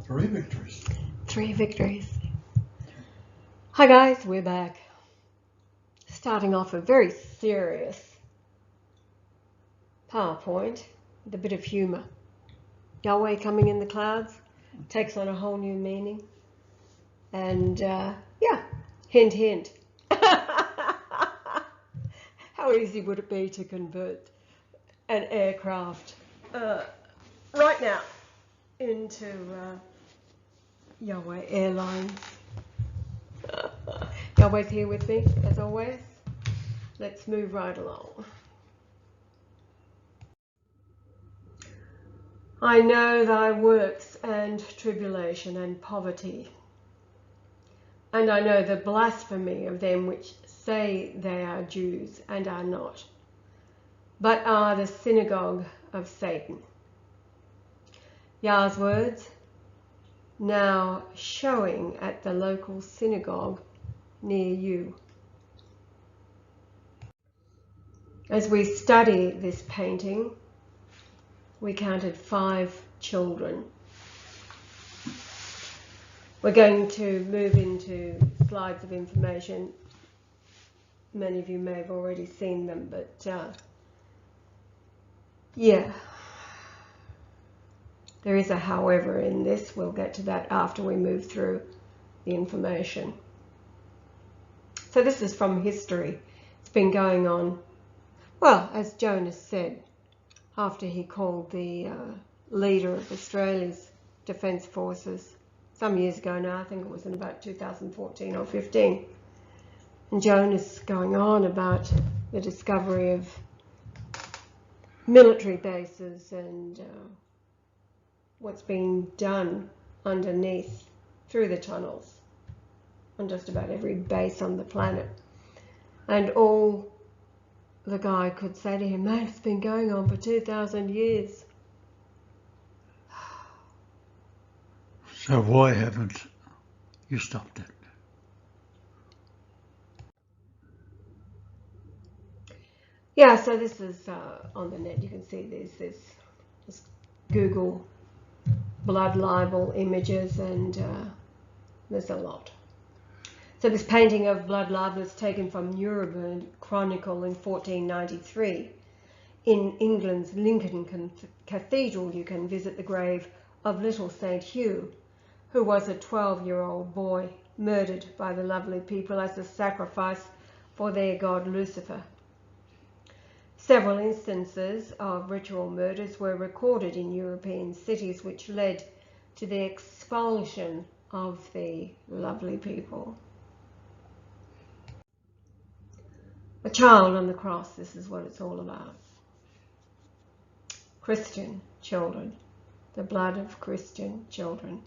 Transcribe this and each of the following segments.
3 victories. 3 victories. Hi guys, we're back. Starting off a very serious PowerPoint with a bit of humour. Yahweh coming in the clouds takes on a whole new meaning. And yeah, hint, hint. How easy would it be to convert an aircraft right now into Yahweh Airlines? Yahweh's here with me, as always. Let's move right along. I know thy works and tribulation and poverty, and I know the blasphemy of them which say they are Jews and are not, but are the synagogue of Satan. Yah's words, now showing at the local synagogue near you. As we study this painting, we counted 5 children. We're going to move into slides of information. Many of you may have already seen them, but yeah. There is a however in this. We'll get to that after we move through the information. So this is from history. It's been going on, well, as Jonas said, after he called the leader of Australia's Defence Forces some years ago now, I think it was in about 2014 or 15. And Jonas going on about the discovery of military bases and what's being done underneath through the tunnels on just about every base on the planet. And all the guy could say to him, mate, it's been going on for 2,000 years. So why haven't you stopped it? Yeah, so this is on the net. You can see this. Just Google blood libel images, and there's a lot. So this painting of blood libel is taken from Nuremberg Chronicle in 1493. In England's Lincoln Cathedral, you can visit the grave of little St. Hugh, who was a 12-year-old boy murdered by the lovely people as a sacrifice for their god Lucifer. Several instances of ritual murders were recorded in European cities, which led to the expulsion of the lovely people. A child on the cross, this is what it's all about. Christian children, the blood of Christian children.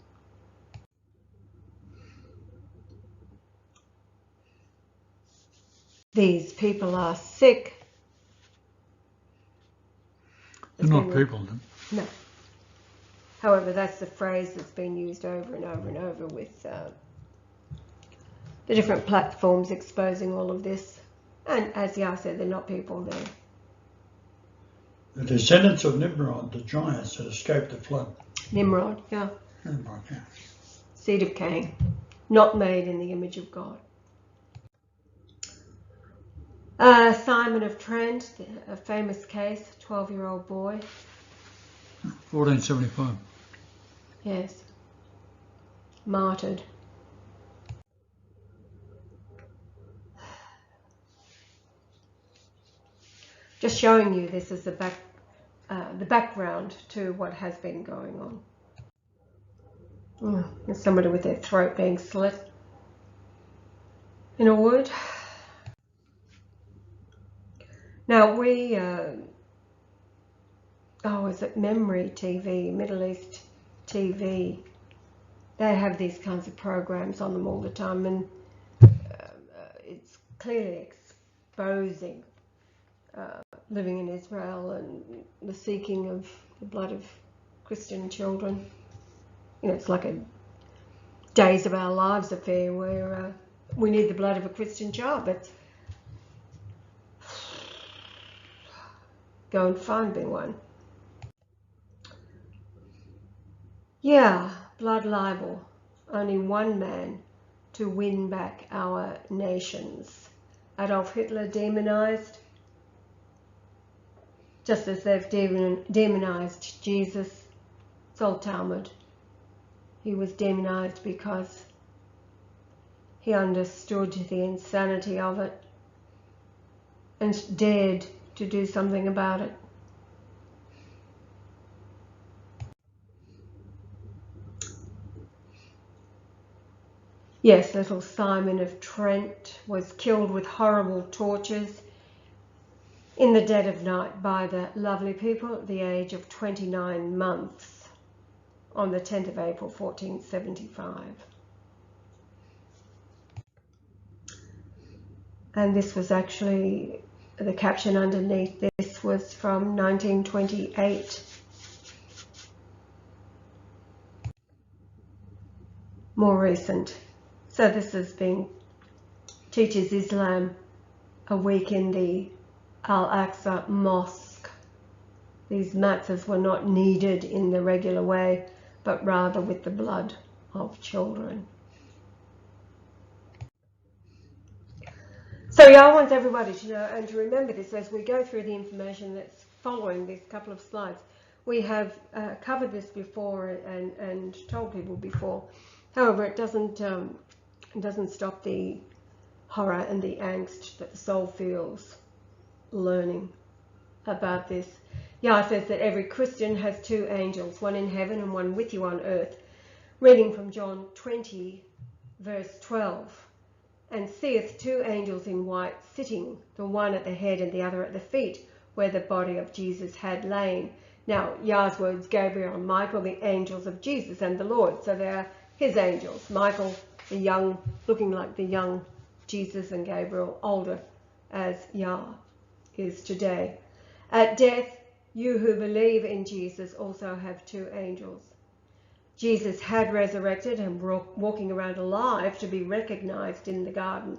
These people are sick. They're not people, then? No. However, that's the phrase that's been used over and over and over with the different platforms exposing all of this. And as Yah said, they're not people, they're the descendants of Nimrod, the giants that escaped the flood. Nimrod, yeah. Nimrod, yeah. Seed of Cain, not made in the image of God. Simon of Trent, a famous case, 12-year-old boy. 1475. Yes. Martyred. Just showing you this as the background to what has been going on. There's somebody with their throat being slit in a wood. Now we, is it Memory TV, Middle East TV? They have these kinds of programs on them all the time, and it's clearly exposing living in Israel and the seeking of the blood of Christian children. You know, it's like a Days of Our Lives affair where we need the blood of a Christian child, but go and find me one. Yeah, blood libel, only one man to win back our nations. Adolf Hitler demonized, just as they've demonized Jesus. It's all Talmud. He was demonized because he understood the insanity of it and dared to do something about it. Yes, little Simon of Trent was killed with horrible tortures in the dead of night by the lovely people at the age of 29 months on the 10th of April 1475. And this was actually, the caption underneath this was from 1928. More recent. So this has been Teaches Islam a week in the Al-Aqsa Mosque. These matzahs were not kneaded in the regular way, but rather with the blood of children. So Yah wants everybody to know and to remember this as we go through the information that's following these couple of slides. We have covered this before and told people before. However, it doesn't stop the horror and the angst that the soul feels learning about this. Yah says that every Christian has two angels, one in heaven and one with you on earth. Reading from John 20, verse 12. And seeth two angels in white sitting, the one at the head and the other at the feet, where the body of Jesus had lain. Now, Yah's words, Gabriel and Michael, the angels of Jesus and the Lord. So they are his angels. Michael, the young, looking like the young Jesus, and Gabriel, older, as Yah is today. At death, you who believe in Jesus also have two angels. Jesus had resurrected and walking around alive to be recognized in the garden.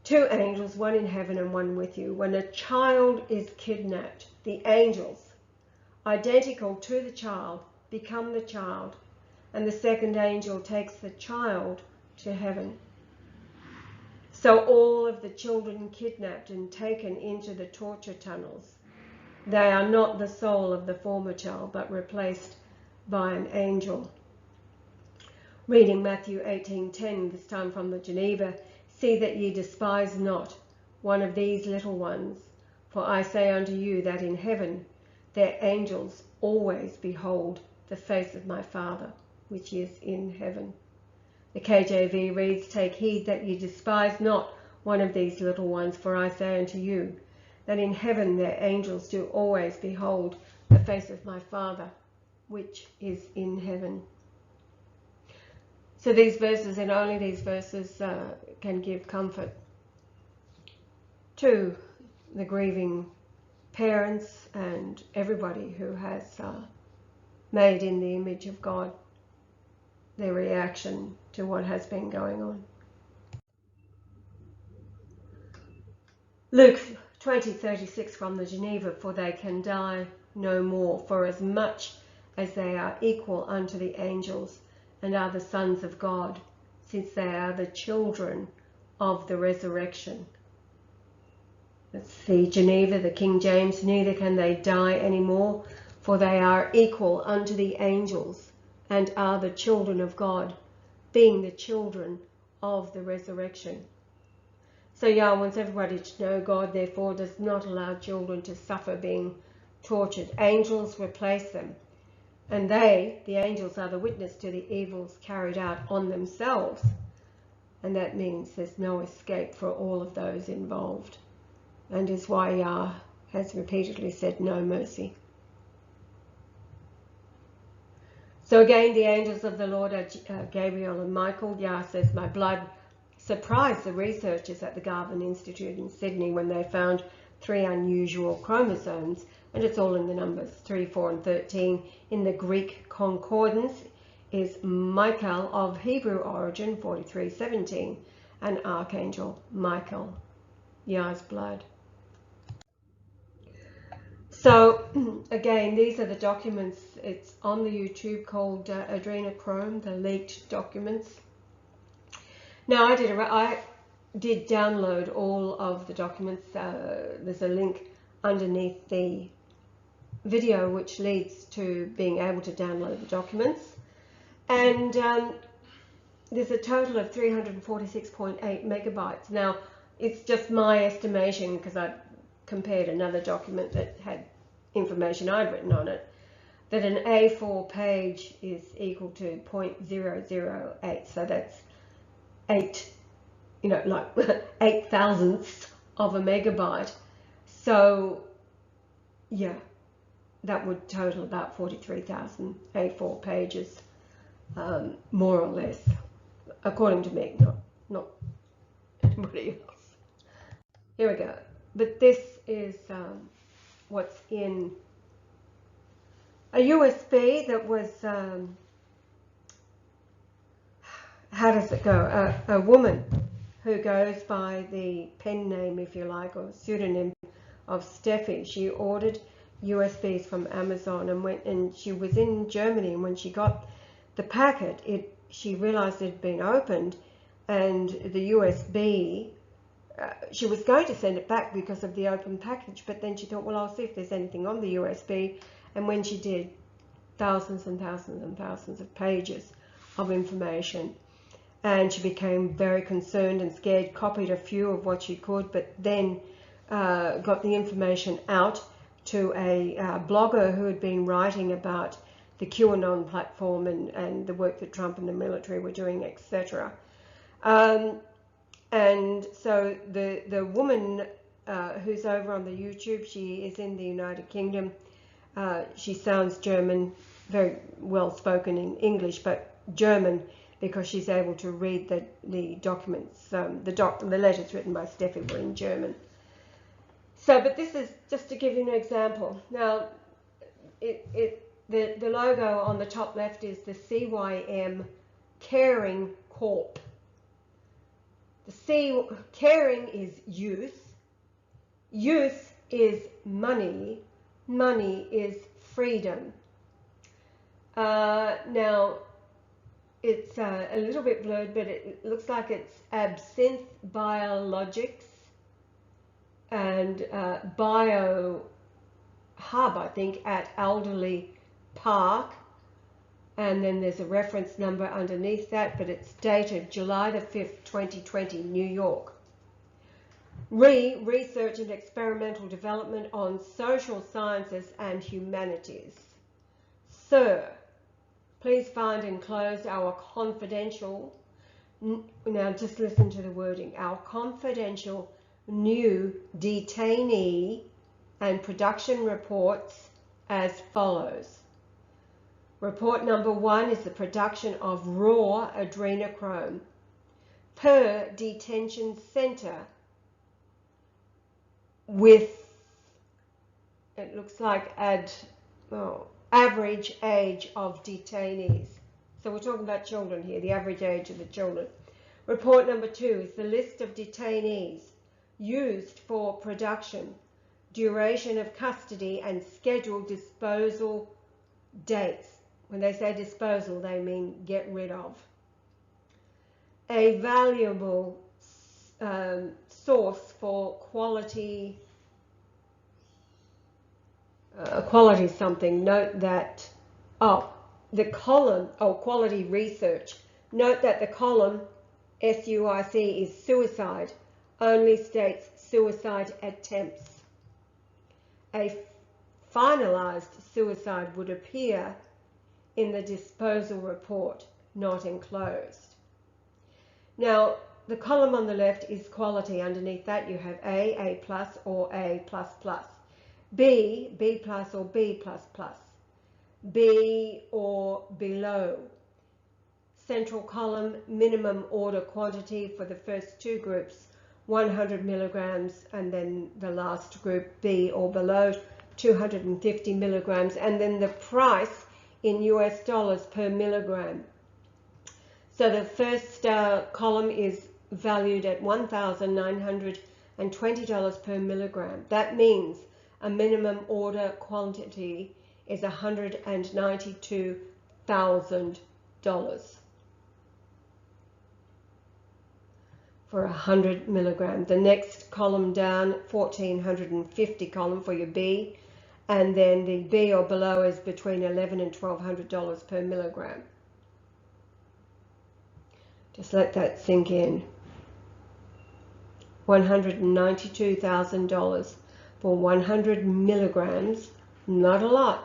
Two angels, one in heaven and one with you. When a child is kidnapped, the angels, identical to the child, become the child, and the second angel takes the child to heaven. So all of the children kidnapped and taken into the torture tunnels, they are not the soul of the former child, but replaced by an angel. Reading Matthew 18:10, this time from the Geneva, see that ye despise not one of these little ones, for I say unto you that in heaven their angels always behold the face of my Father, which is in heaven. The KJV reads, take heed that ye despise not one of these little ones, for I say unto you that in heaven their angels do always behold the face of my Father, which is in heaven. So these verses, and only these verses, can give comfort to the grieving parents and everybody who has made in the image of God their reaction to what has been going on. Luke 20:36 from the Geneva, for they can die no more, for as much as they are equal unto the angels, and are the sons of God, since they are the children of the resurrection. That's the Geneva, the King James, neither can they die any more, for they are equal unto the angels, and are the children of God, being the children of the resurrection. So Yah wants everybody to know God therefore does not allow children to suffer being tortured. Angels replace them. And they, the angels, are the witness to the evils carried out on themselves. And that means there's no escape for all of those involved. And is why Yah has repeatedly said no mercy. So again, the angels of the Lord are Gabriel and Michael. Yah says, my blood surprised the researchers at the Garvan Institute in Sydney when they found 3 unusual chromosomes, and it's all in the numbers 3, 4 and 13. In the Greek concordance is Michael of Hebrew origin, 43:17, and Archangel Michael, Yah's blood. So again, these are the documents. It's on the YouTube called Adrenochrome, the leaked documents. Now I did download all of the documents. There's a link underneath the video which leads to being able to download the documents. And there's a total of 346.8 megabytes. Now, it's just my estimation because I compared another document that had information I'd written on it, that an A4 page is equal to 0.008. So that's 8, like 8 thousandths of a megabyte. So, yeah, that would total about 43,000 A4 pages, more or less, according to me, not anybody else. Here we go. But this is what's in a USB that was, how does it go? A woman who goes by the pen name, if you like, or pseudonym of Steffi. She ordered USBs from Amazon and she was in Germany, and when she got the packet, she realized it had been opened, and the USB, she was going to send it back because of the open package, but then she thought, well, I'll see if there's anything on the USB. And when she did, thousands and thousands and thousands of pages of information. And she became very concerned and scared, copied a few of what she could, but then got the information out to a blogger who had been writing about the QAnon platform and the work that Trump and the military were doing, etc. And so the woman who's over on the YouTube, she is in the United Kingdom. She sounds German, very well spoken in English, but German because she's able to read the documents. The letters written by Steffi were in German. So, but this is just to give you an example. Now, the logo on the top left is the CYM Caring Corp. Caring is youth. Youth is money. Money is freedom. Now, it's a little bit blurred, but it looks like it's Absinthe Biologics and Bio Hub, I think, at Alderley Park. And then there's a reference number underneath that, but it's dated July the 5th, 2020, New York. Research and experimental development on social sciences and humanities. Sir, please find enclosed our confidential, now just listen to the wording, our confidential new detainee and production reports as follows. Report number 1 is the production of raw adrenochrome per detention center with, it looks like, average age of detainees. So we're talking about children here, the average age of the children. Report number 2 is the list of detainees used for production, duration of custody, and scheduled disposal dates. When they say disposal, they mean get rid of. A valuable source for quality something. Note that, the column, quality research. Note that the column, SUIC, is suicide, only states suicide attempts. A finalized suicide would appear in the disposal report, not enclosed. Now, the column on the left is quality. Underneath that you have A plus or A plus plus, B plus or B plus plus, B or below. Central column, minimum order quantity for the first 2 groups, 100 milligrams, and then the last group, B or below, 250 milligrams, and then the price in US dollars per milligram. So the first column is valued at $1,920 per milligram. That means A minimum order quantity is $192,000 for 100 milligrams. The next column down, 1450 column for your B, and then the B or below is between $1,100 and $1,200 per milligram. Just let that sink in. $192,000 for 100 milligrams, not a lot,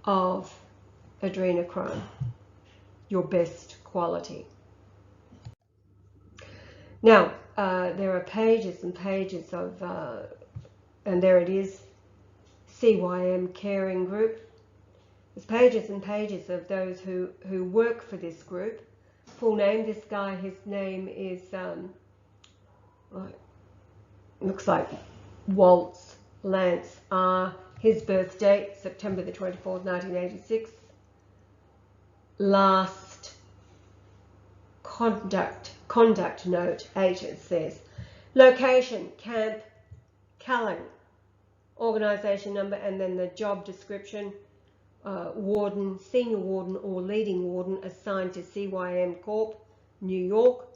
of adrenochrome, your best quality. Now, there are pages and pages of, and there it is, CYM Caring Group. There's pages and pages of those who work for this group. Full name, this guy, his name is, looks like Waltz Lance R. His birth date, September the 24th, 1986. Last conduct note 8, it says. Location, Camp Callan. Organisation number, and then the job description. Warden, senior warden or leading warden assigned to CYM Corp, New York.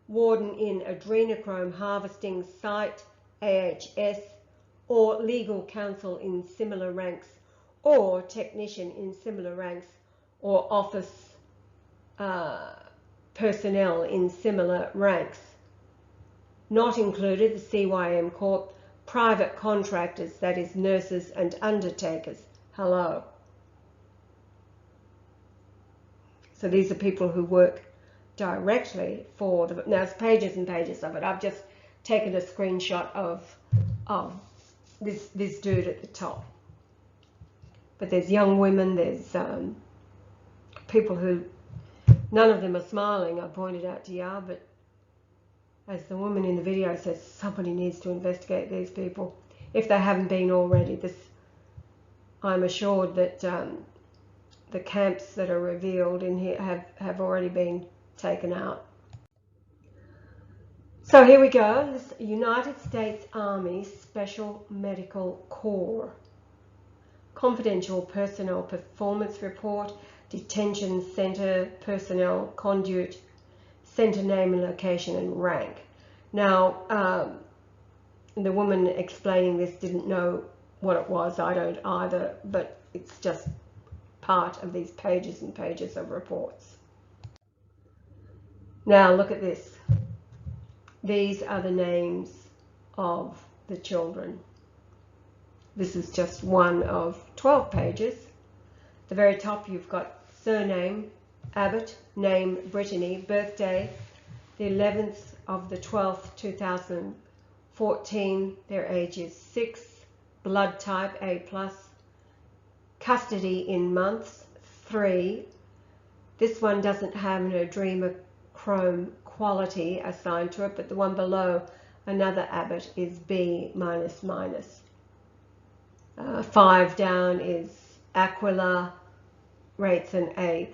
Warden in adrenochrome harvesting site, AHS, or legal counsel in similar ranks, or technician in similar ranks, or office personnel in similar ranks. Not included the CYM Corp, private contractors, that is nurses and undertakers. Hello. So these are people who work directly for the, now it's pages and pages of it. I've just taken a screenshot of this dude at the top. But there's young women, there's people who, none of them are smiling, I pointed out to you, but as the woman in the video says, somebody needs to investigate these people if they haven't been already. I'm assured that the camps that are revealed in here have already been taken out. So here we go. This United States Army Special Medical Corps. Confidential Personnel Performance Report, Detention Center Personnel Conduit, Center Name and Location and Rank. Now, the woman explaining this didn't know what it was. I don't either, but it's just part of these pages and pages of reports. Now look at this. These are the names of the children. This is just one of 12 pages. At the very top you've got surname, Abbott, name, Brittany, birthday, the 11th of the 12th, 2014, their age is 6, blood type A+, custody in months, 3. This one doesn't have an adrenochrome quality assigned to it, but the one below, another Abbott, is B-. 5 down is Aquila, rates an A++.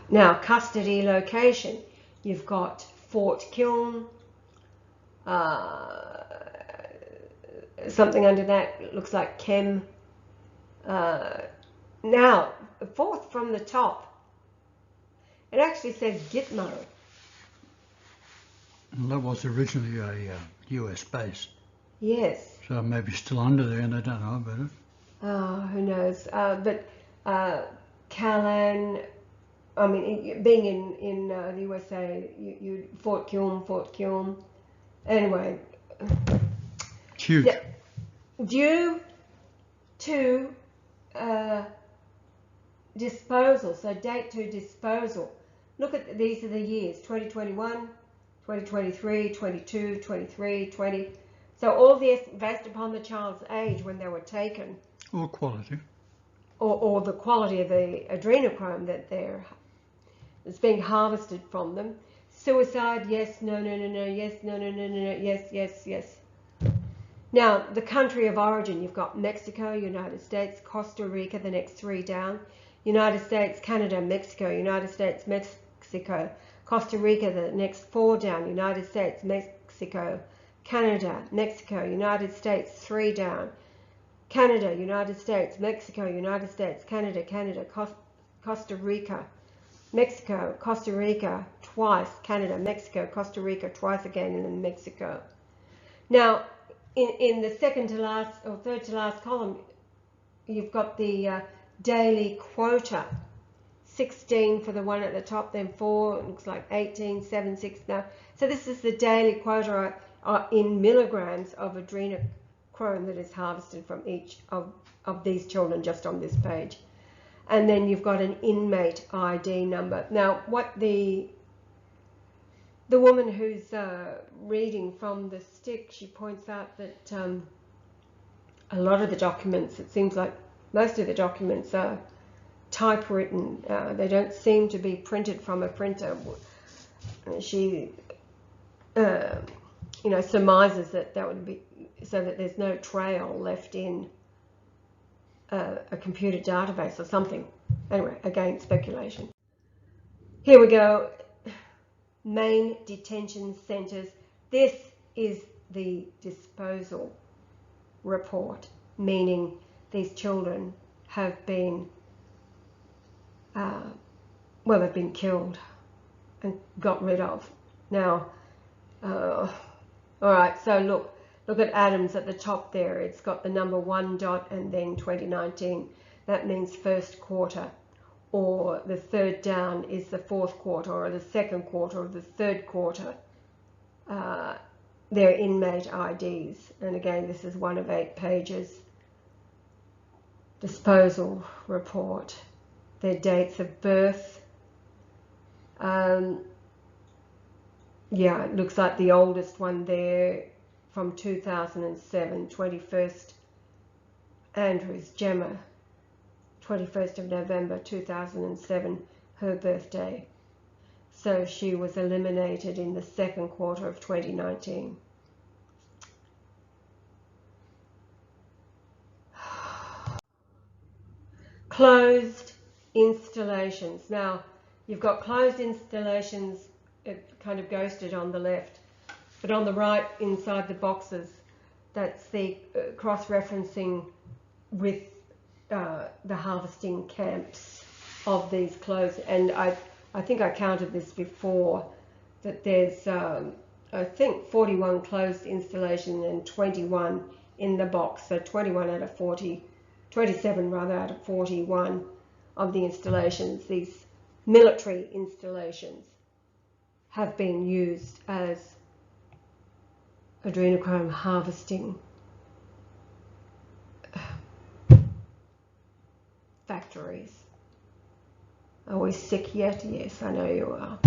Now, custody location, you've got Fort Kiln, something under that looks like Chem. Now, fourth from the top, it actually says Gitmo. Well, that was originally a US base. Yes. So maybe still under there and they don't know about it. Oh, who knows? But Callan, I mean, being in the USA, you Fort Kiln. Anyway. Huge. Yeah, due to disposal, so date to disposal. Look at these are the years, 2021, 2023, 22, 23, 20. So all this based upon the child's age when they were taken. Or quality. Or the quality of the adrenochrome that's being harvested from them. Suicide, yes, no, yes, no, yes. Now, the country of origin, you've got Mexico, United States, Costa Rica, the next 3 down. United States, Canada, Mexico, United States, Mexico, Costa Rica, the next 4 down. United States, Mexico, Mexico, Canada, Mexico, United States, 3 down. Canada, United States, Mexico, United States, Canada, Canada, Costa Rica, Mexico, Costa Rica, twice, Canada, Mexico, Costa Rica, twice again, and then Mexico. Now, in the second to last or third to last column, you've got the daily quota. 16 for the one at the top, then 4, it looks like 18, 7, 6 now. So this is the daily quota in milligrams of adrenochrome that is harvested from each of these children just on this page. And then you've got an inmate ID number. Now, what the woman who's reading from the stick, she points out that a lot of the documents, it seems like most of the documents are typewritten. They don't seem to be printed from a printer. She, surmises that would be so that there's no trail left in a computer database or something. Anyway, again, speculation. Here we go. Main detention centers. This is the disposal report, meaning these children have been they've been killed and got rid of. Now, all right, so look at Adams at the top there. It's got the number 1 dot and then 2019. That means first quarter, or the third down is the fourth quarter, or the second quarter, or the third quarter. They're inmate IDs. And again, this is one of 8 pages. Disposal report. Their dates of birth. Yeah, it looks like the oldest one there from 2007, 21st Andrews, Gemma, 21st of November 2007, her birthday. So she was eliminated in the second quarter of 2019. Closed installations. Now, you've got closed installations, kind of ghosted on the left, but on the right, inside the boxes, that's the cross-referencing with the harvesting camps of these closed. And I think I counted this before, that there's, I think, 41 closed installations and 21 in the box. So 21 out of 40, 27 rather, out of 41 of the installations, these military installations, have been used as adrenochrome harvesting factories. Are we sick yet? Yes, I know you are.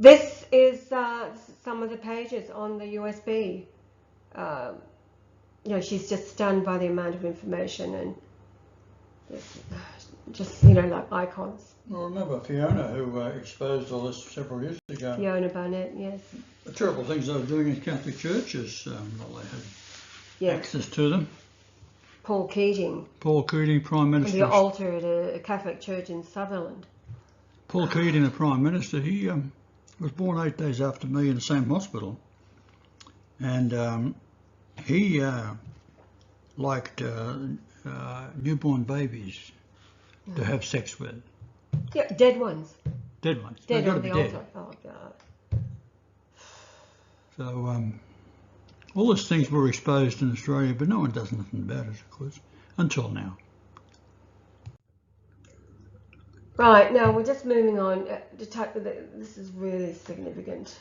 This is some of the pages on the USB. She's just stunned by the amount of information and just like icons. I remember Fiona, who exposed all this several years ago. Fiona Barnett, yes. The terrible things they were doing in Catholic churches while they had access to them. Paul Keating, Prime Minister. The altar at a Catholic church in Sutherland. Paul Keating, the Prime Minister, he was born 8 days after me in the same hospital. And he liked newborn babies to have sex with. Yeah, dead ones. Dead ones. Dead on the altar. Oh, God. So, all those things were exposed in Australia, but no one does nothing about it, of course, until now. Right, now we're just moving on. This is really significant.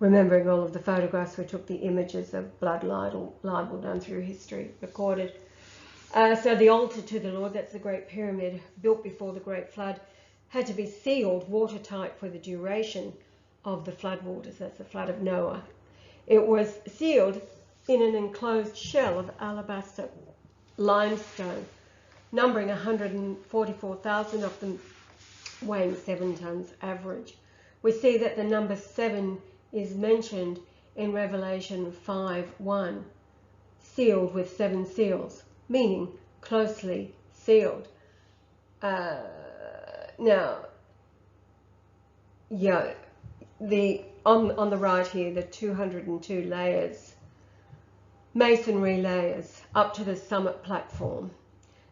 Remembering all of the photographs, we took the images of blood libel done through history, recorded. So the altar to the Lord, that's the Great Pyramid, built before the Great Flood, had to be sealed watertight for the duration of the flood waters. That's the flood of Noah. It was sealed in an enclosed shell of alabaster limestone, numbering 144,000 of them, weighing 7 tons average. We see that the number 7 is mentioned in Revelation 5:1, sealed with 7 seals, meaning closely sealed. Now, yeah, on the right here, the 202 layers, masonry layers up to the summit platform.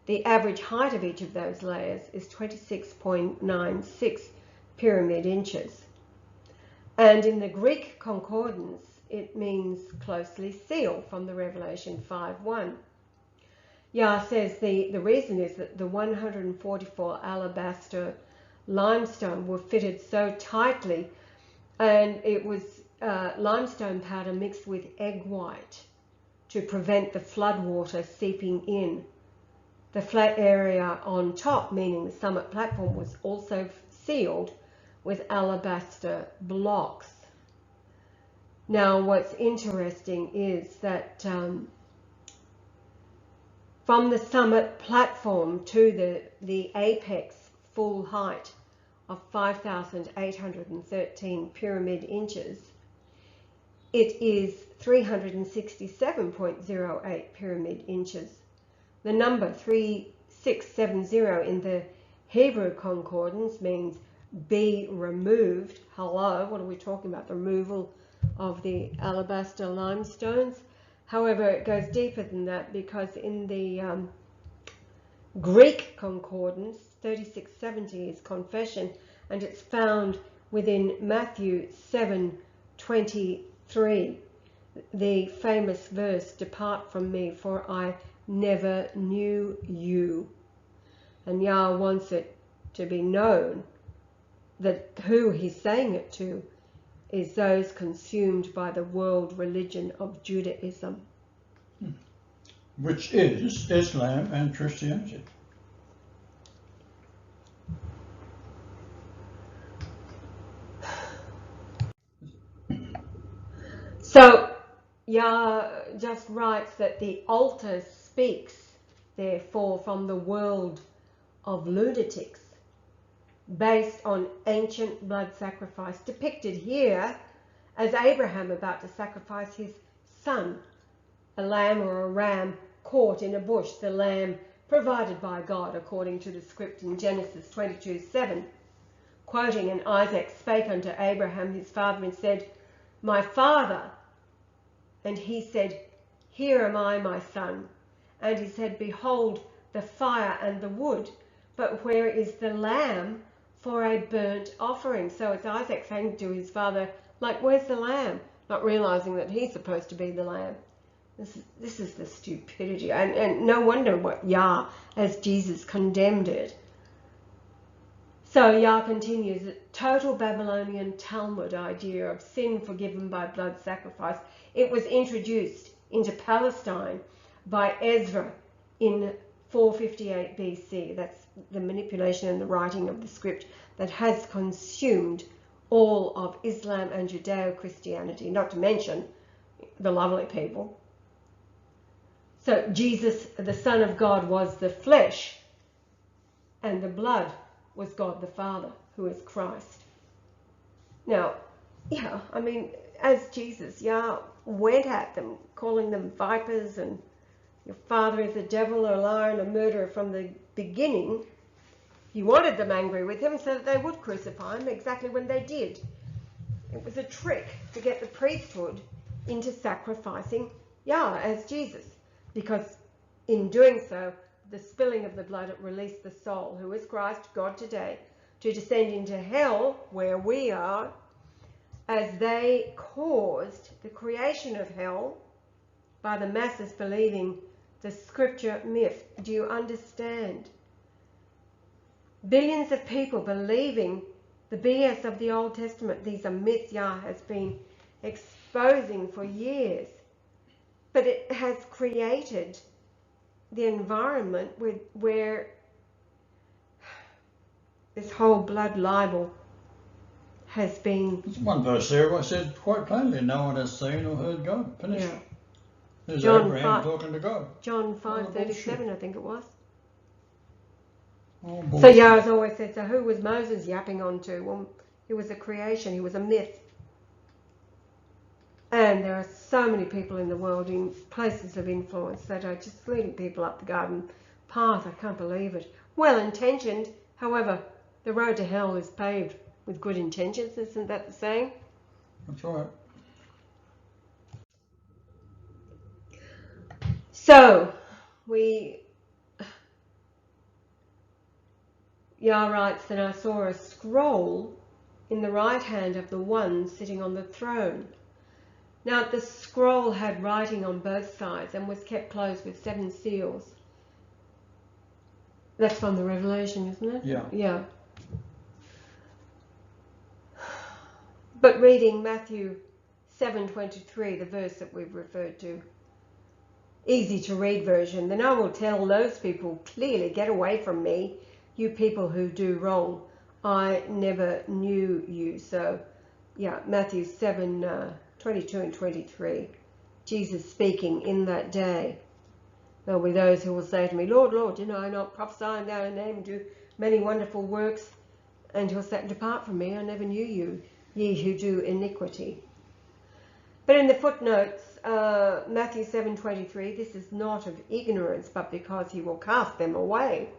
The average height of each of those layers is 26.96 pyramid inches. And in the Greek concordance, it means closely sealed from the Revelation 5:1. Yah says the reason is that the 144 alabaster limestone were fitted so tightly, and it was limestone powder mixed with egg white to prevent the flood water seeping in. The flat area on top, meaning the summit platform, was also sealed with alabaster blocks. Now, what's interesting is that from the summit platform to the apex full height of 5,813 pyramid inches, it is 367.08 pyramid inches. The number 3670 in the Hebrew concordance means be removed. Hello, what are we talking about? The removal of the alabaster limestones. However, it goes deeper than that, because in the Greek concordance, 3670 is confession, and it's found within Matthew 7:23, the famous verse, "Depart from me, for I never knew you." And Yah wants it to be known that who he's saying it to is those consumed by the world religion of Judaism, which is Islam and Christianity. So Yah just writes that the altar speaks, therefore, from the world of lunatics, based on ancient blood sacrifice, depicted here as Abraham about to sacrifice his son, a lamb or a ram caught in a bush, the lamb provided by God according to the script in Genesis 22:7, quoting, "And Isaac spake unto Abraham his father and said, My father. And he said, Here am I, my son. And he said, Behold the fire and the wood, but where is the lamb for a burnt offering?" So it's Isaac saying to his father, like, where's the lamb? Not realizing that he's supposed to be the lamb. This is the stupidity. And no wonder what Yah, as Jesus, condemned it. So Yah continues, the total Babylonian Talmud idea of sin forgiven by blood sacrifice, it was introduced into Palestine by Ezra in 458 BC. That's the manipulation and the writing of the script that has consumed all of Islam and Judeo-Christianity, not to mention the lovely people. So Jesus, the Son of God, was the flesh, and the blood was God the Father, who is Christ. Now, yeah, I mean, as Jesus, Yah went at them, calling them vipers, and your father is a devil, a liar, and a murderer from the beginning. He wanted them angry with him so that they would crucify him, exactly when they did. It was a trick to get the priesthood into sacrificing Yah as Jesus, because in doing so, the spilling of the blood, it released the soul, who is Christ, God today, to descend into hell, where we are, as they caused the creation of hell by the masses believing the scripture myth. Do you understand? Billions of people believing the BS of the Old Testament. These are myths Yah has been exposing for years. But it has created the environment where this whole blood libel has been... There's one verse there where it said quite plainly, no one has seen or heard God. Finished. Yeah. There's John Abraham 5, talking to God. John 5:37, I think it was. Oh, So Yah has always said, so who was Moses yapping on to? Well, he was a creation, he was a myth. And there are so many people in the world in places of influence that are just leading people up the garden path. I can't believe it. Well intentioned, however, the road to hell is paved with good intentions. Isn't that the saying? That's right. So, Yah writes, "Then I saw a scroll in the right hand of the one sitting on the throne. Now the scroll had writing on both sides and was kept closed with 7 seals." That's from the Revelation, isn't it? Yeah. Yeah. But reading Matthew 7:23, the verse that we've referred to, easy to read version, "Then I will tell those people clearly, 'Get away from me, you people who do wrong. I never knew you.'" So, yeah, Matthew 7:22 and 23. Jesus speaking in that day. There'll be those who will say to me, "Lord, Lord, did I not prophesy in thy name, do many wonderful works?" And he'll say, "Depart from me, I never knew you, ye who do iniquity." But in the footnotes, Matthew 7:23, this is not of ignorance, but because he will cast them away.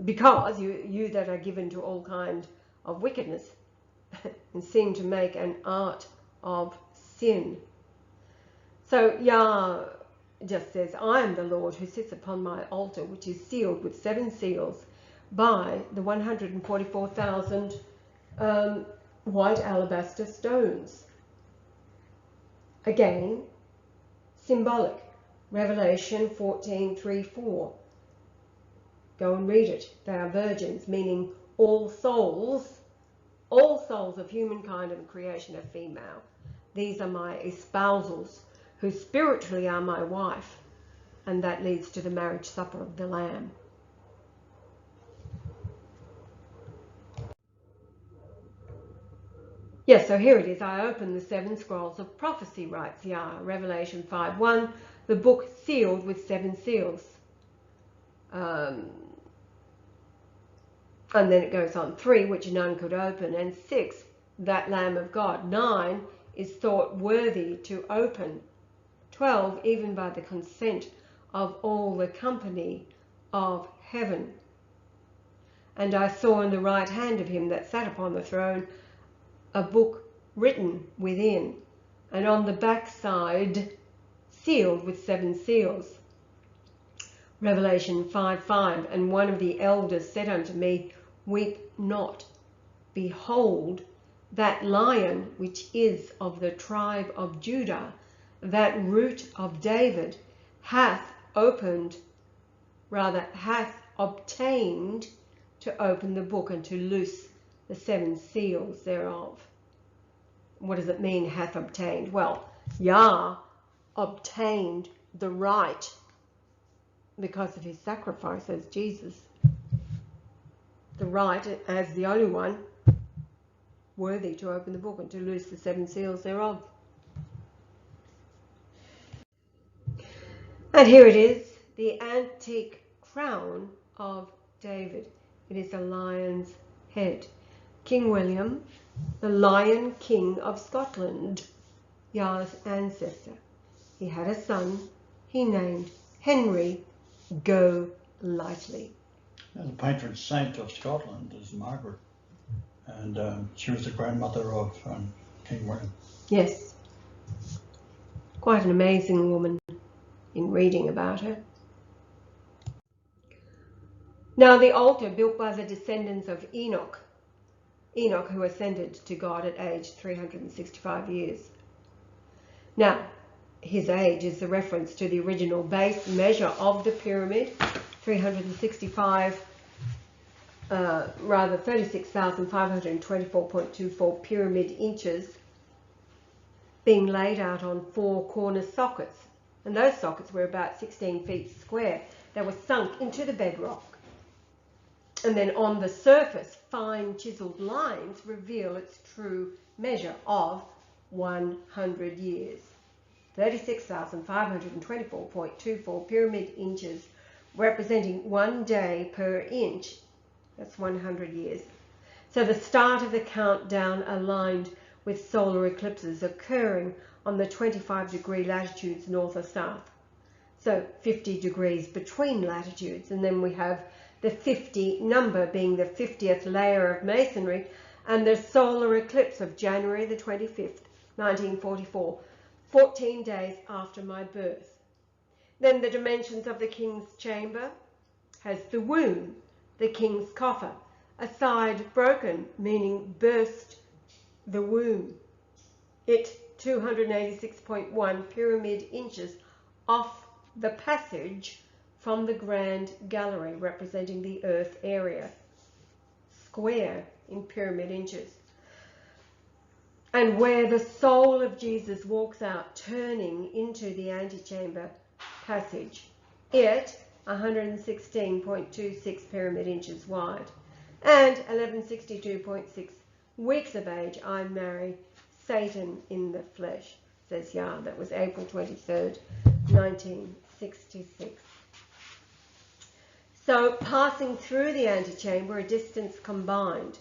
Because you that are given to all kind of wickedness and seem to make an art of sin. So Yah just says, "I am the Lord who sits upon my altar, which is sealed with 7 seals by the 144,000 white alabaster stones." Again, symbolic. Revelation 14:3-4. Go and read it. They are virgins, meaning all souls of humankind and creation are female. These are my espousals, who spiritually are my wife, and that leads to the marriage supper of the Lamb. Yes, so here it is. "I open the 7 scrolls of prophecy," writes Yah, Revelation 5:1, "the book sealed with 7 seals." And then it goes on, 3, which none could open, and 6, that Lamb of God. 9 is thought worthy to open. 12, even by the consent of all the company of heaven. "And I saw in the right hand of him that sat upon the throne a book written within, and on the backside sealed with 7 seals." Revelation 5:5, "And one of the elders said unto me, Weep not. Behold, that Lion which is of the tribe of Judah, that Root of David, hath obtained to open the book and to loose the 7 seals thereof." What does it mean, hath obtained? Well, Yah obtained the right because of his sacrifice as Jesus. The right as the only one worthy to open the book and to loose the 7 seals thereof. And here it is, the antique crown of David. It is a lion's head. King William, the Lion King of Scotland, Yah's ancestor. He had a son he named Henry Golightly. The patron saint of Scotland is Margaret, and she was the grandmother of King William. Yes, quite an amazing woman in reading about her. Now the altar built by the descendants of Enoch, who ascended to God at age 365 years. Now, his age is the reference to the original base measure of the pyramid, 36,524.24 pyramid inches, being laid out on 4 corner sockets. And those sockets were about 16 feet square. They were sunk into the bedrock. And then on the surface, fine chiseled lines reveal its true measure of 100 years. 36,524.24 pyramid inches, representing 1 day per inch. That's 100 years. So the start of the countdown aligned with solar eclipses occurring on the 25-degree latitudes north or south. So 50 degrees between latitudes. And then we have the 50 number being the 50th layer of masonry, and the solar eclipse of January the 25th, 1944, 14 days after my birth. Then the dimensions of the king's chamber has the womb, the king's coffer, a side broken, meaning burst the womb. It 286.1 pyramid inches off the passage from the grand gallery, representing the earth area, square in pyramid inches. And where the soul of Jesus walks out, turning into the antechamber passage, it 116.26 pyramid inches wide, and 1162.6 weeks of age, I marry Satan in the flesh, says Yah. That was April 23rd, 1966. So passing through the antechamber, a distance combined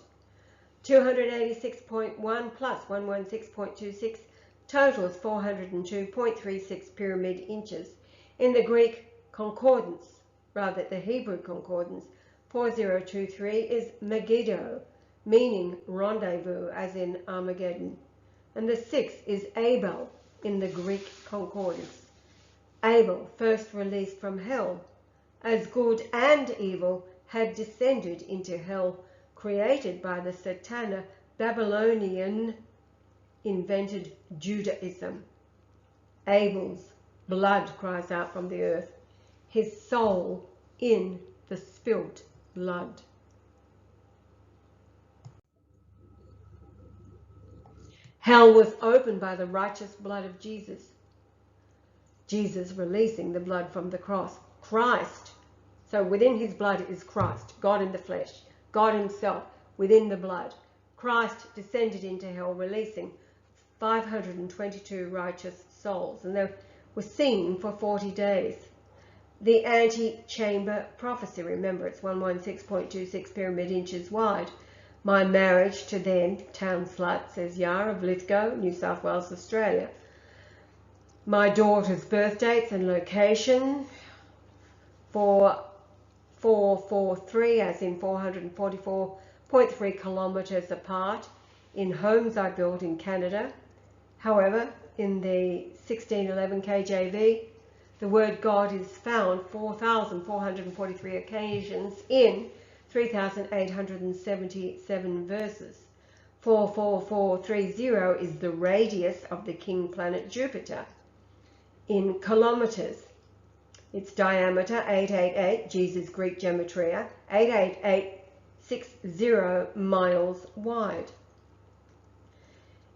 286.1 plus 116.26 totals 402.36 pyramid inches. In the Greek concordance, rather the Hebrew concordance, 4023 is Megiddo, meaning rendezvous, as in Armageddon. And the 6 is Abel in the Greek concordance. Abel, first released from hell, as good and evil had descended into hell, created by the Satana Babylonian invented Judaism. Abel's blood cries out from the earth, his soul in the spilt blood. Hell was opened by the righteous blood of Jesus. Jesus releasing the blood from the cross. Christ, so within his blood is Christ, God in the flesh, God himself within the blood. Christ descended into hell, releasing 522 righteous souls, and they were seen for 40 days. The antechamber prophecy, remember it's 116.26 pyramid inches wide. My marriage to then town slut, says Yah of Lithgow, New South Wales, Australia. My daughter's birth dates and location for 443, as in 444.3 kilometres apart, in homes I built in Canada. However, in the 1611 KJV, the word God is found 4,443 occasions in 3,877 verses. 44430 is the radius of the king planet Jupiter. In kilometres, its diameter 888, Jesus Greek gematria, 88860 miles wide.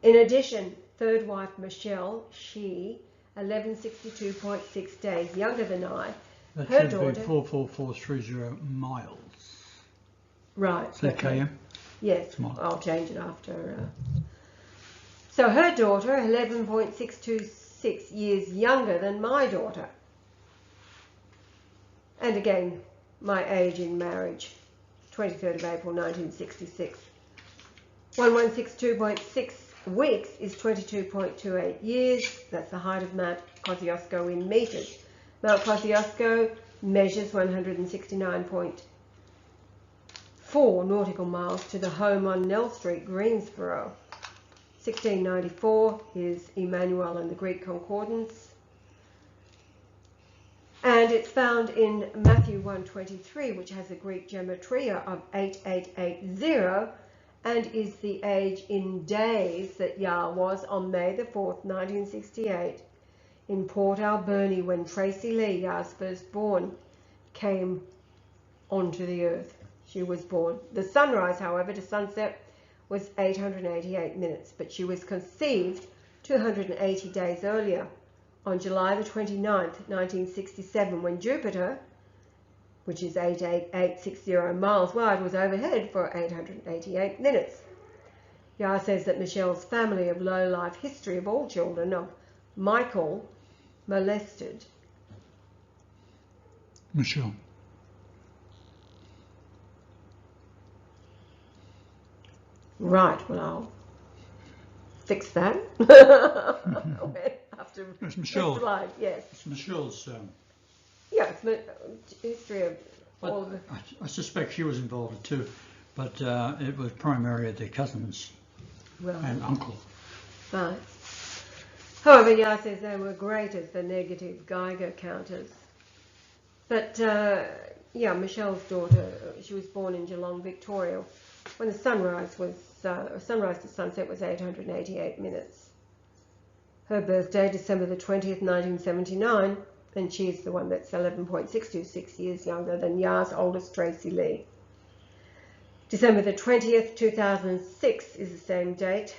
In addition, third wife Michelle, she 1162.6 days younger than I. That Her should daughter, be 44430 miles. right. Is that Okay. km? Yes, Smart. I'll change it after. So her daughter, 11.626 years younger than my daughter. And again, my age in marriage, 23rd of April 1966. 1162.6 weeks is 22.28 years. That's the height of Mount Kosciuszko in metres. Mount Kosciuszko measures 169.4 nautical miles to the home on Nell Street, Greensboro. 1694 is Emmanuel in the Greek concordance. And it's found in Matthew 1:23, which has a Greek gematria of 8880, and is the age in days that Yah was on May the 4th, 1968, in Port Alberni, when Tracy Lee, Yah's firstborn, came onto the earth. She was born. The sunrise, however, to sunset was 888 minutes, but she was conceived 280 days earlier, on July the 29th, 1967, when Jupiter, which is 88860 miles wide, was overhead for 888 minutes. Yah says that Michelle's family of low-life history of all children of Michael molested. Michelle. Right, well, I'll fix that. After It's Michelle. this slide, yes. It's Michelle's. Yeah, it's history of I suspect she was involved too, but it was primarily the cousins and uncle. Right. However, Yah says they were great as the negative Geiger counters. But Michelle's daughter, she was born in Geelong, Victoria, when the sunrise to sunset was 888 minutes. Her birthday, December the 20th, 1979, and she's the one that's 11.626 years younger than Yah's oldest, Tracy Lee. December the 20th, 2006 is the same date.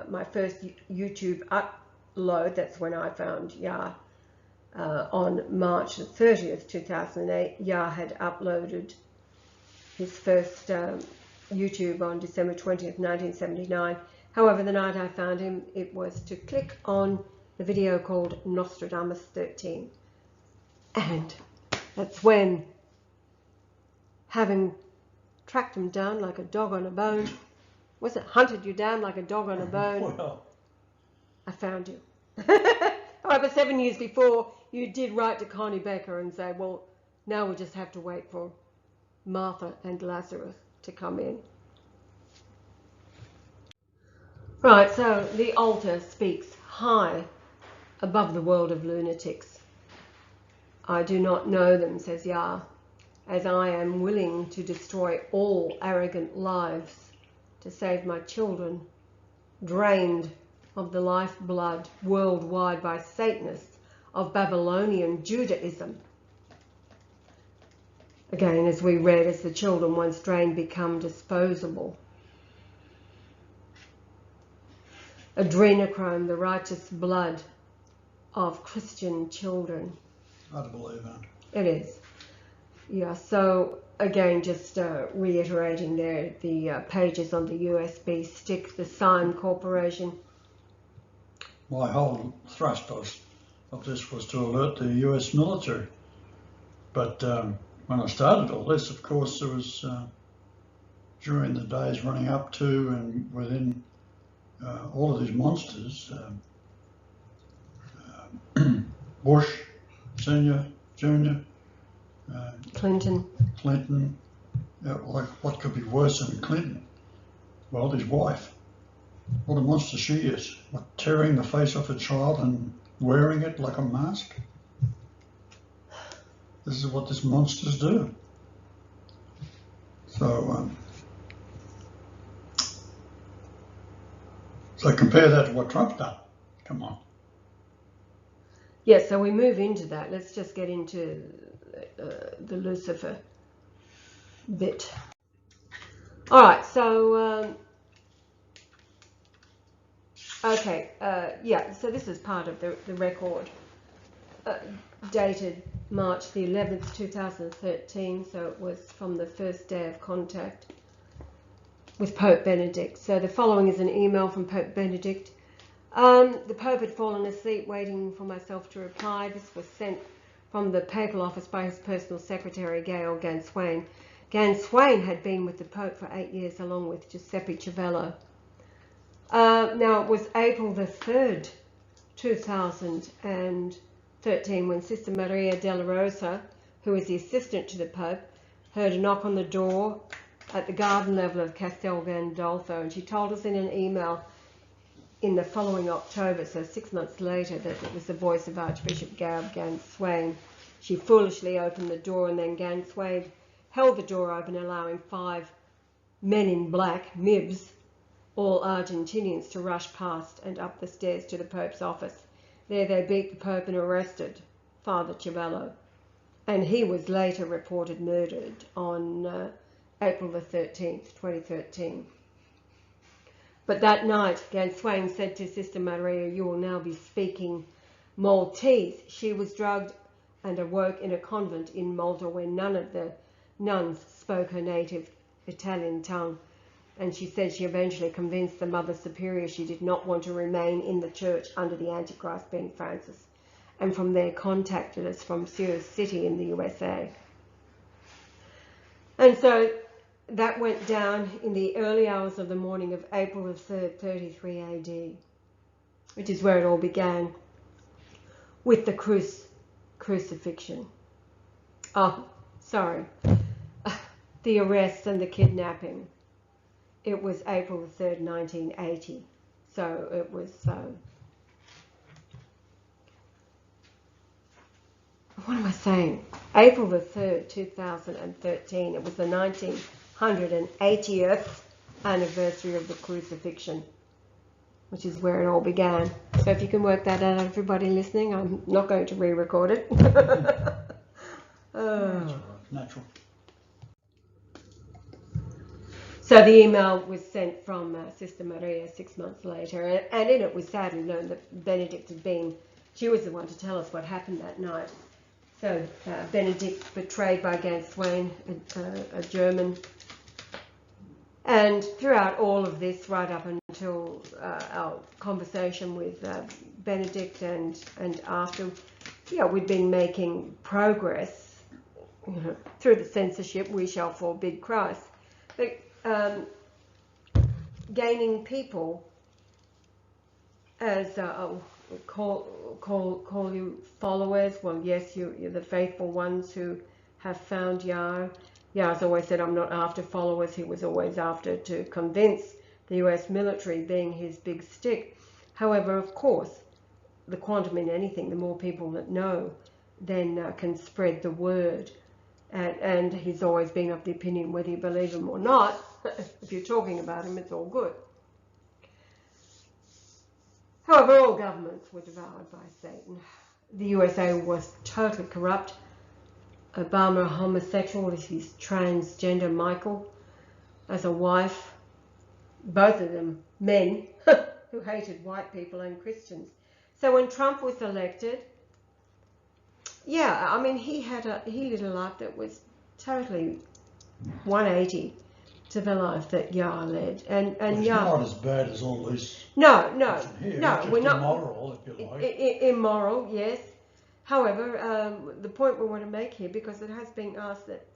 My first YouTube upload, that's when I found Yah. On March the 30th, 2008, Yah had uploaded his first YouTube on December 20th, 1979. However, the night I found him, it was to click on the video called Nostradamus 13. And that's when, having tracked him down like a dog on a bone, hunted you down like a dog on a bone, Well, I found you. However, 7 years before, you did write to Connie Becker and say, well, now we just have to wait for Martha and Lazarus to come in. Right, so the altar speaks high above the world of lunatics. I do not know them, says Yah, as I am willing to destroy all arrogant lives to save my children, drained of the lifeblood worldwide by Satanists of Babylonian Judaism. Again, as we read, as the children once drained become disposable. Adrenochrome, the righteous blood of Christian children. Hard to believe that. It is. Yeah, so again, just reiterating there, the pages on the USB stick, the Sign Corporation. My whole thrust of this was to alert the US military. But when I started all this, of course, there was, during the days running up to and within all of these monsters, Bush, Senior, Junior, Clinton. What could be worse than Clinton? Well, his wife. What a monster she is. Tearing the face off a child and wearing it like a mask. This is what these monsters do. So compare that to what Trump's done. Come on. Yeah, so we move into that. Let's just get into the Lucifer bit. All right, so okay, so this is part of the record dated March the 11th, 2013, so it was from the first day of contact with Pope Benedict. So the following is an email from Pope Benedict. The Pope had fallen asleep waiting for myself to reply. This was sent from the papal office by his personal secretary, Gail Ganswain. Ganswain had been with the Pope for 8 years along with Giuseppe Civello. Now it was April the 3rd, 2013, when Sister Maria della Rosa, who was the assistant to the Pope, heard a knock on the door at the garden level of Castel Gandolfo, and she told us in an email in the following October, so 6 months later, that it was the voice of Archbishop Gab Ganswain. She foolishly opened the door, and then Ganswain held the door open, allowing 5 men in black, MIBs, all Argentinians, to rush past and up the stairs to the Pope's office. There they beat the Pope and arrested Father Civello, and he was later reported murdered on April the 13th, 2013. But that night, Ganswain said to Sister Maria, "You will now be speaking Maltese." She was drugged and awoke in a convent in Malta where none of the nuns spoke her native Italian tongue. And she said she eventually convinced the Mother Superior she did not want to remain in the church under the Antichrist being Francis. And from there contacted us from Sioux City in the USA. And so that went down in the early hours of the morning of April the 3rd, 33 AD, which is where it all began, with the crucifixion. sorry, the arrest and the kidnapping. It was April the 3rd, 1980. So it was, what am I saying? April the 3rd, 2013. It was the 1980th anniversary of the crucifixion, which is where it all began. So if you can work that out, everybody listening, I'm not going to re-record it. Natural. So the email was sent from Sister Maria 6 months later, and in it we sadly learned that Benedict had been, she was the one to tell us what happened that night. So Benedict, betrayed by Gans Swain, a German. And throughout all of this, right up until our conversation with Benedict and after, yeah, we'd been making progress, you know, through the censorship. We shall forbid Christ. But gaining people as call you followers. Well, yes, you're the faithful ones who have found Yah. Yah's always said, I'm not after followers. He was always after to convince the US military, being his big stick. However, of course, the quantum in anything, the more people that know, then can spread the word. And he's always been of the opinion, whether you believe him or not, if you're talking about him, it's all good. However, all governments were devoured by Satan. The USA was totally corrupt. Obama, a homosexual, with his transgender Michael as a wife. Both of them men who hated white people and Christians. So when Trump was elected, yeah, I mean, he lived a life that was totally 180 to the life that Yah led, and it's Yah not as bad as all this. No, Here. no, It's we're just not immoral, if you like. Immoral, yes. However, the point we want to make here, because it has been asked, that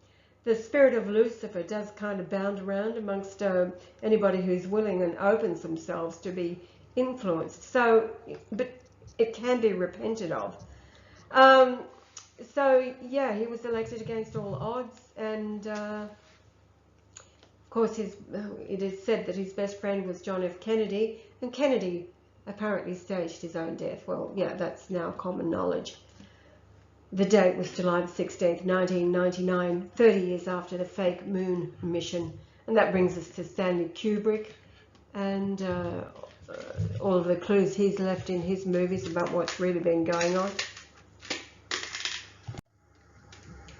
the spirit of Lucifer does kind of bound around amongst anybody who's willing and opens themselves to be influenced. So, but it can be repented of. So yeah, he was elected against all odds, and of course it is said that his best friend was John F. Kennedy, and Kennedy apparently staged his own death. Well, yeah, that's now common knowledge. The date was July the 16th, 1999, 30 years after the fake moon mission. And that brings us to Stanley Kubrick and all of the clues he's left in his movies about what's really been going on.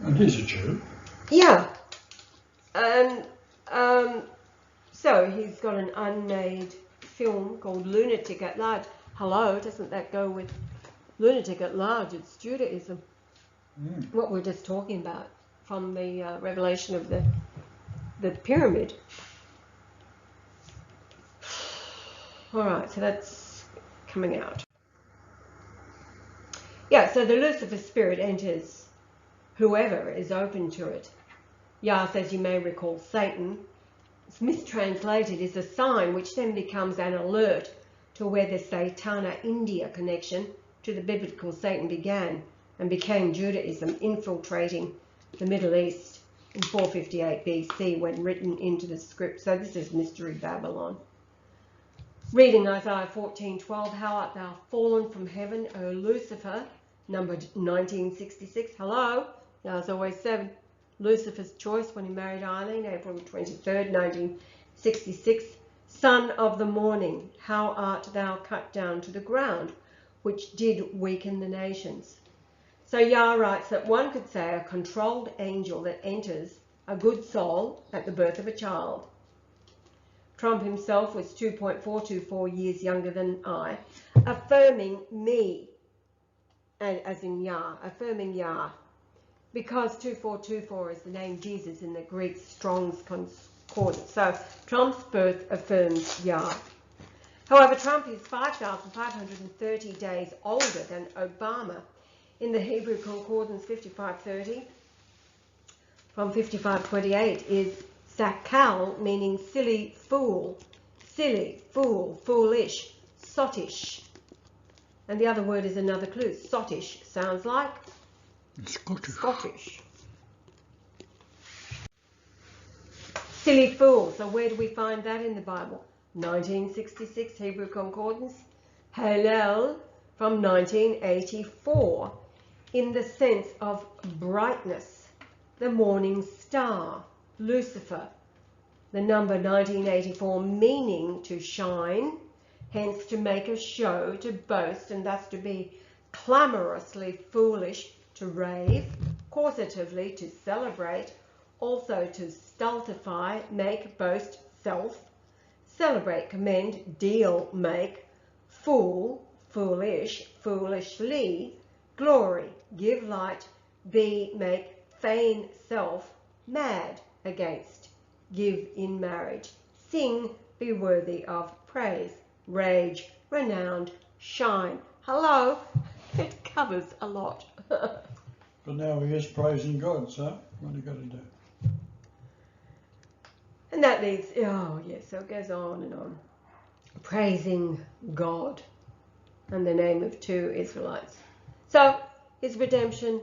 And he's a Jew. Yeah. And so he's got an unmade film called Lunatic at Large. Hello, doesn't that go with Lunatic at Large? It's Judaism. What we're just talking about from the revelation of the pyramid. All right, so that's coming out. Yeah, so the Lucifer spirit enters whoever is open to it. Yah says, you may recall Satan. It's mistranslated is a sign which then becomes an alert to where the Satana India connection to the biblical Satan began and became Judaism, infiltrating the Middle East in 458 BC when written into the script. So this is Mystery Babylon. Reading Isaiah 14:12, how art thou fallen from heaven, O Lucifer, numbered 1966. Hello, there's always 7. Lucifer's choice when he married Eileen, April 23rd, 1966. Son of the morning, how art thou cut down to the ground, which did weaken the nations. So Yah writes that one could say a controlled angel that enters a good soul at the birth of a child. Trump himself was 2.424 years younger than I, affirming me, and as in Yah, affirming Yah, because 2424 is the name Jesus in the Greek Strong's Concordance. So Trump's birth affirms Yah. However, Trump is 5,530 days older than Obama. In the Hebrew Concordance 5530, from 5528 is Sakal, meaning silly fool, foolish, sottish. And the other word is another clue. Sottish sounds like Scottish. Scottish. Silly fool. So where do we find that in the Bible? 1966 Hebrew Concordance. Hallel from 1984, in the sense of brightness, the morning star, Lucifer. The number 1984 meaning to shine, hence to make a show, to boast, and thus to be clamorously foolish, to rave, causatively to celebrate, also to stultify, make, boast, self, celebrate, commend, deal, make, fool, foolish, foolishly, glory, give light, be, make, feign, self, mad, against, give in marriage, sing, be worthy of praise, rage, renowned, shine. Hello, it covers a lot. But now he is praising God, so what have you got to do? And that leads, oh yes, so it goes on and on. Praising God in the name of two Israelites. So his redemption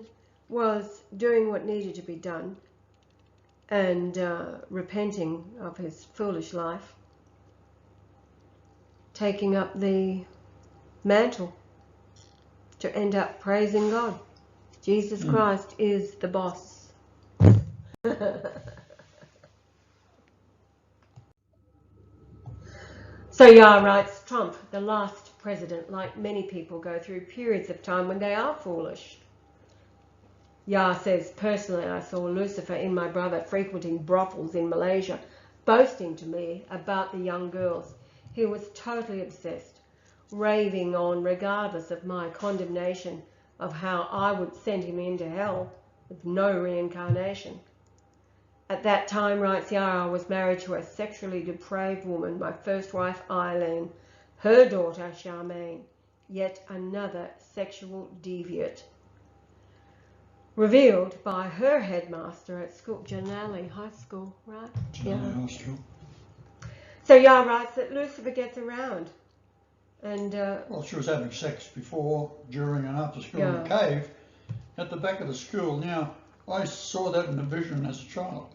was doing what needed to be done and repenting of his foolish life, taking up the mantle to end up praising God. Jesus Christ is the boss. So Yah writes, Trump, the last president, like many people, go through periods of time when they are foolish. Yah says, personally, I saw Lucifer in my brother frequenting brothels in Malaysia, boasting to me about the young girls. He was totally obsessed, raving on regardless of my condemnation of how I would send him into hell with no reincarnation. At that time, writes Yah, I was married to a sexually depraved woman, my first wife Eileen, her daughter Charmaine, yet another sexual deviant, revealed by her headmaster at school, Janali High School, right? Janali High School. So Yah writes that Lucifer gets around. And well, she was having sex before, during and after school in the cave at the back of the school. Now, I saw that in a vision as a child.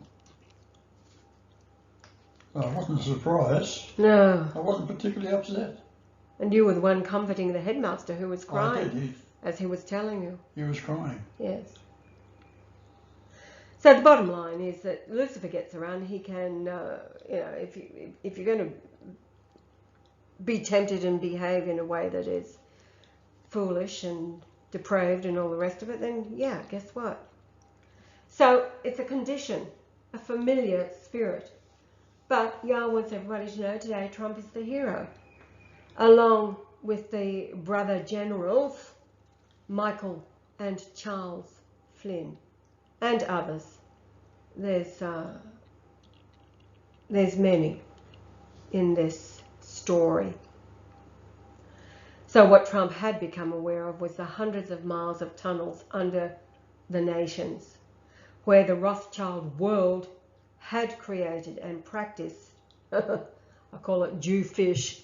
I wasn't surprised. No. I wasn't particularly upset. And you were the one comforting the headmaster who was crying. I did. As he was telling you. He was crying. Yes. So the bottom line is that Lucifer gets around. He can, if you're going to be tempted and behave in a way that is foolish and depraved and all the rest of it, then yeah, guess what? So it's a condition, a familiar spirit. But Yah wants everybody to know today Trump is the hero, along with the brother generals, Michael and Charles Flynn, and others. There's many in this story. So what Trump had become aware of was the hundreds of miles of tunnels under the nations, where the Rothschild world had created and practiced, I call it Jewfish,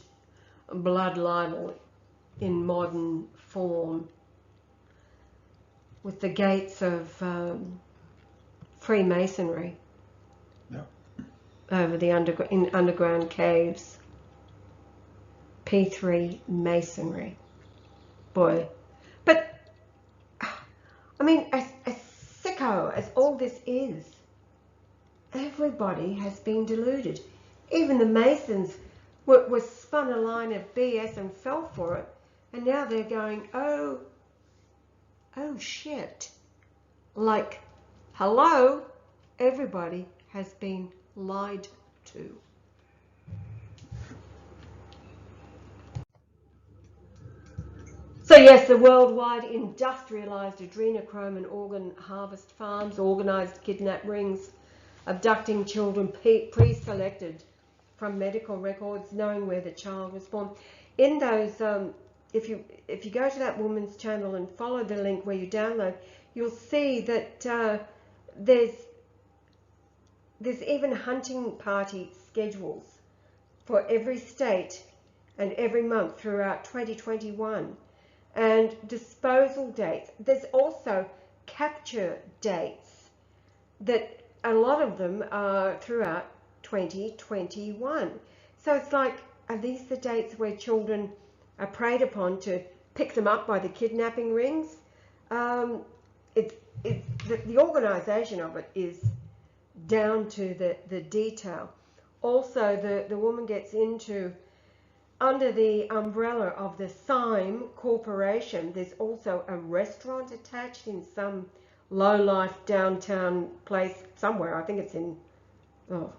blood libel in modern form, with the gates of Freemasonry over the underground caves. P3 Masonry. Boy. But, I mean, as sicko as all this is, everybody has been deluded. Even the Masons were spun a line of BS and fell for it. And now they're going, oh shit. Like, hello, everybody has been lied to. So yes, the worldwide industrialized adrenochrome and organ harvest farms, organized kidnap rings, abducting children pre-selected from medical records, knowing where the child was born. In those, if you go to that woman's channel and follow the link where you download, you'll see that there's even hunting party schedules for every state and every month throughout 2021. And disposal dates. There's also capture dates that a lot of them are throughout 2021. So it's like, are these the dates where children are preyed upon to pick them up by the kidnapping rings? The organisation of it is down to the detail. Also, the woman gets into, under the umbrella of the Syme Corporation, there's also a restaurant attached in some low-life downtown place somewhere. I think it's in,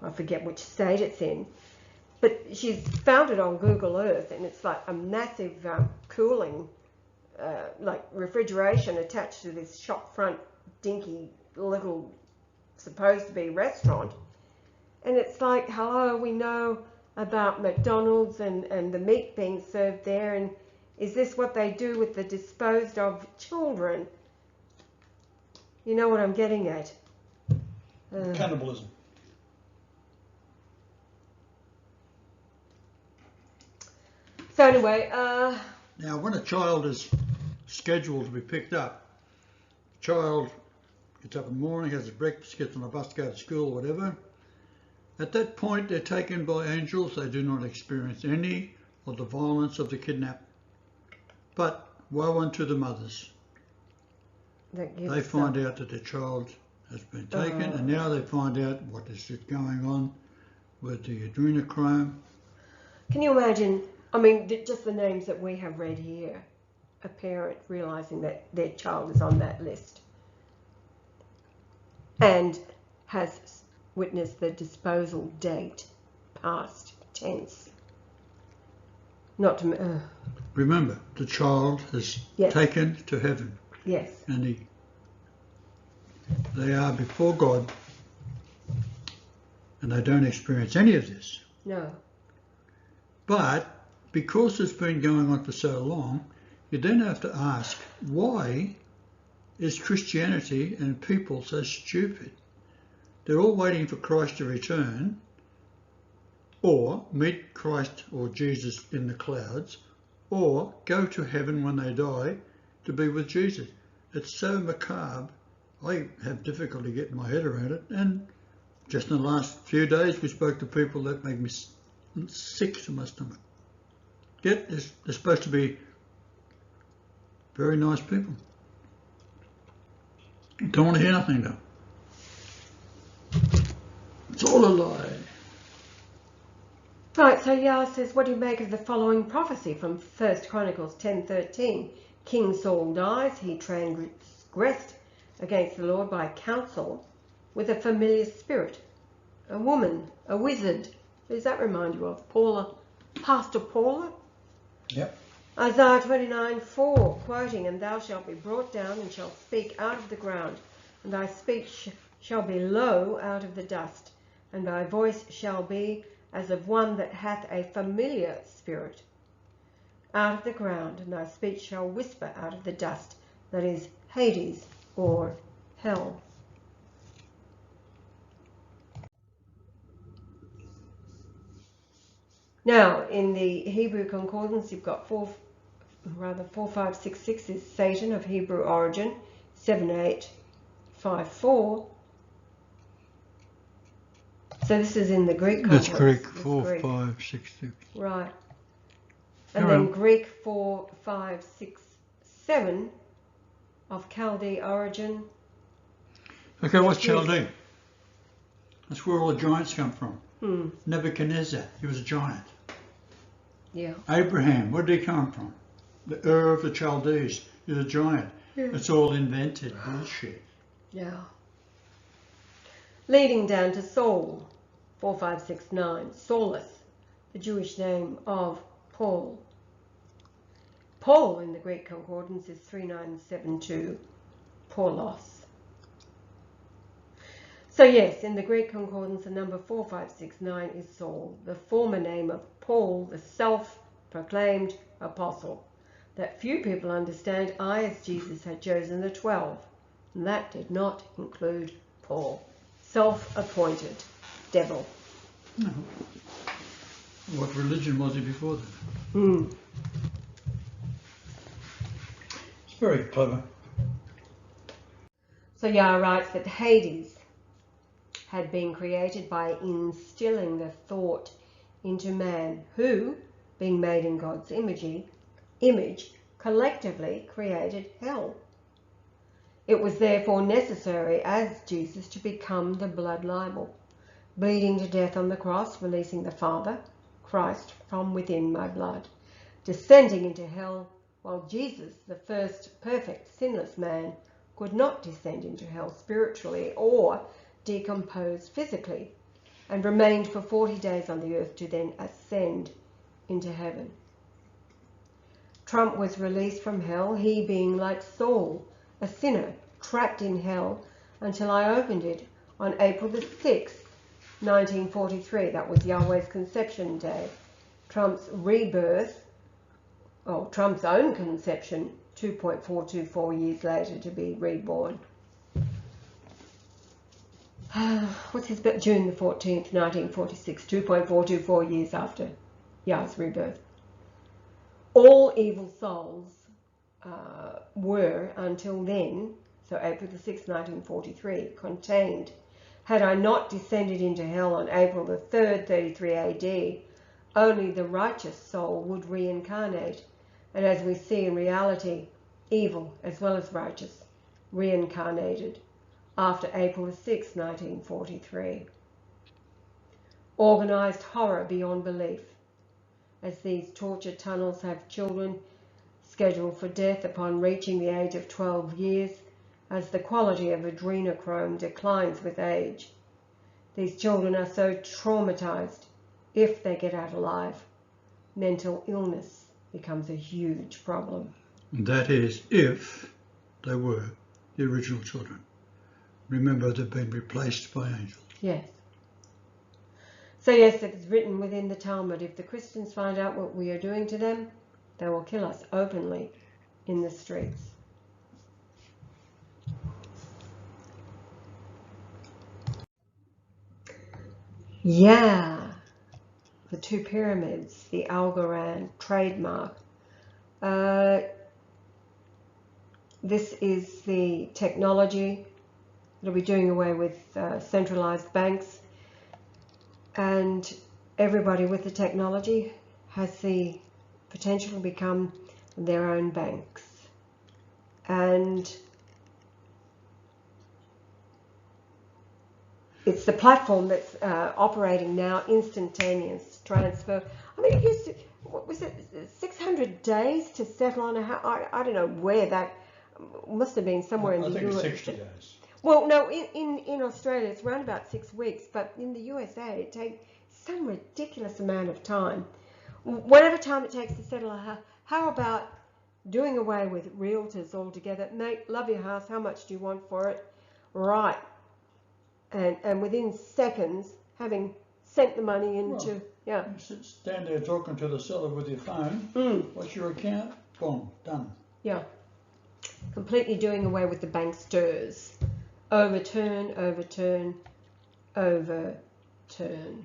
I forget which state it's in. But she's found it on Google Earth, and it's like a massive cooling, like refrigeration attached to this shopfront dinky little supposed to be restaurant. And it's like, hello, we know about McDonald's and the meat being served there, and is this what they do with the disposed of children? You know what I'm getting at? Cannibalism. So anyway, now when a child is scheduled to be picked up, the child gets up in the morning, has his breakfast, gets on a bus to go to school or whatever. At that point, they're taken by angels. They do not experience any of the violence of the kidnap. But woe unto the mothers. They find out that their child has been taken, and now they find out what is going on with the adrenochrome. Can you imagine, I mean, just the names that we have read here, a parent realising that their child is on that list and has witnessed the disposal date, past tense. Not to... Remember, the child is taken to heaven. Yes. And they are before God, and they don't experience any of this. No. But because it's been going on for so long, you then have to ask, why is Christianity and people so stupid? They're all waiting for Christ to return, or meet Christ or Jesus in the clouds, or go to heaven when they die to be with Jesus. It's so macabre. I have difficulty getting my head around it, and just in the last few days we spoke to people that make me sick to my stomach. Yet they're supposed to be very nice people. Don't want to hear nothing though. It's all a lie. Right, so Yah says, what do you make of the following prophecy from 1 Chronicles 10:13? King Saul dies, he transgressed against the Lord by counsel with a familiar spirit, a woman, a wizard. Who does that remind you of? Paula, Pastor Paula? Yep. Isaiah 29:4, quoting, and thou shalt be brought down and shalt speak out of the ground, and thy speech shall be low out of the dust, and thy voice shall be as of one that hath a familiar spirit out of the ground, and thy speech shall whisper out of the dust, that is Hades or hell. Now, in the Hebrew Concordance, you've got 4566 is Satan of Hebrew origin, 7854. So this is in the Greek Concordance. That's Greek, 4566. Right. And then Greek 4567 of Chaldee origin. Okay, what's Chaldee? That's where all the giants come from. Nebuchadnezzar, he was a giant. Yeah. Abraham, where did he come from? The Ur of the Chaldees, he's a giant. Yeah. It's all invented bullshit. Yeah. Leading down to Saul, 4569, Saulus, the Jewish name of Paul. Paul in the Greek Concordance is 3972, Paulos. So yes, in the Greek Concordance, the number 4569 is Saul, the former name of Paul, the self-proclaimed apostle, that few people understand. I, as Jesus, had chosen the 12, and that did not include Paul. Self-appointed devil. No. What religion was he before that? It's very clever. So Yah writes that Hades had been created by instilling the thought into man, who, being made in God's image, collectively created hell. It was therefore necessary as Jesus to become the blood libel, bleeding to death on the cross, releasing the Father, Christ, from within my blood, descending into hell, while Jesus, the first perfect sinless man, could not descend into hell spiritually or decompose physically, and remained for 40 days on the earth to then ascend into heaven. Trump was released from hell, he being like Saul, a sinner, trapped in hell, until I opened it on April the 6th, 1943. That was Yahweh's conception day. Trump's rebirth, Trump's own conception, 2.424 years later to be reborn. What's his birth? June the 14th, 1946, 2.424 years after Yah's rebirth. All evil souls were, until then, so April the 6th, 1943, contained. Had I not descended into hell on April the 3rd, 33 AD, only the righteous soul would reincarnate. And as we see in reality, evil as well as righteous reincarnated after April the 6th, 1943. Organised horror beyond belief, as these torture tunnels have children scheduled for death upon reaching the age of 12 years, as the quality of adrenochrome declines with age. These children are so traumatized, if they get out alive, mental illness becomes a huge problem. That is, if they were the original children. Remember, they've been replaced by angels. Yes. So yes, it is written within the Talmud, if the Christians find out what we are doing to them, they will kill us openly in the streets. Yeah, the two pyramids, the Algorand trademark. This is the technology. It'll be doing away with centralized banks, and everybody with the technology has the potential to become their own banks. And it's the platform that's operating now, instantaneous transfer. I mean, it used to, what was it, 600 days to settle on a house? I don't know where that must have been, somewhere in the US. I think 60 days. Well, no, in Australia it's around about 6 weeks, but in the USA it takes some ridiculous amount of time. Whatever time it takes to settle a house, how about doing away with realtors altogether? Mate, love your house, how much do you want for it? Right. And within seconds, having sent the money into, You stand there talking to the seller with your phone. What's your account? Boom, done. Yeah. Completely doing away with the banksters. Overturn, overturn, overturn.